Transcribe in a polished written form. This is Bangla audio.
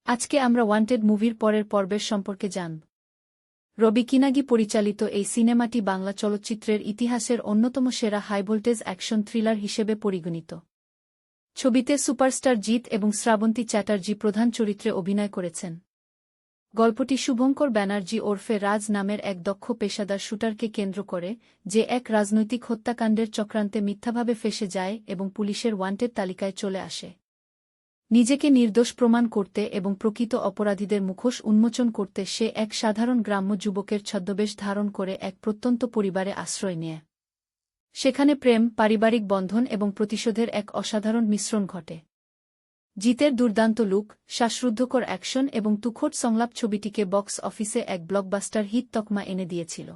আজকে আমরা ওয়ান্টেড মুভির পরের পর্বের সম্পর্কে জানব। রবি কিনাগি পরিচালিত এই সিনেমাটি বাংলা চলচ্চিত্রের ইতিহাসের অন্যতম সেরা হাইভোল্টেজ অ্যাকশন থ্রিলার হিসেবে পরিগণিত। ছবিতে সুপারস্টার জিৎ এবং শ্রাবন্তী চ্যাটার্জি প্রধান চরিত্রে অভিনয় করেছেন। গল্পটি শুভঙ্কর ব্যানার্জি ওরফে রাজ নামের এক দক্ষ পেশাদার শুটারকে কেন্দ্র করে, যে এক রাজনৈতিক হত্যাকাণ্ডের চক্রান্তে মিথ্যাভাবে ফেঁসে যায় এবং পুলিশের ওয়ান্টেড তালিকায় চলে আসে। নিজেকে নির্দোষ প্রমাণ করতে এবং প্রকৃত অপরাধীদের মুখোশ উন্মোচন করতে সে এক সাধারণ গ্রাম্য যুবকের ছদ্মবেশ ধারণ করে এক প্রত্যন্ত পরিবারে আশ্রয় নেয়। সেখানে প্রেম, পারিবারিক বন্ধন এবং প্রতিশোধের এক অসাধারণ মিশ্রণ ঘটে। জিতের দুর্দান্ত লুক, শ্বাসরুদ্ধকর অ্যাকশন এবং তুখোড় সংলাপ ছবিটিকে বক্স অফিসে এক ব্লকবাস্টার হিট তকমা এনে দিয়েছিল।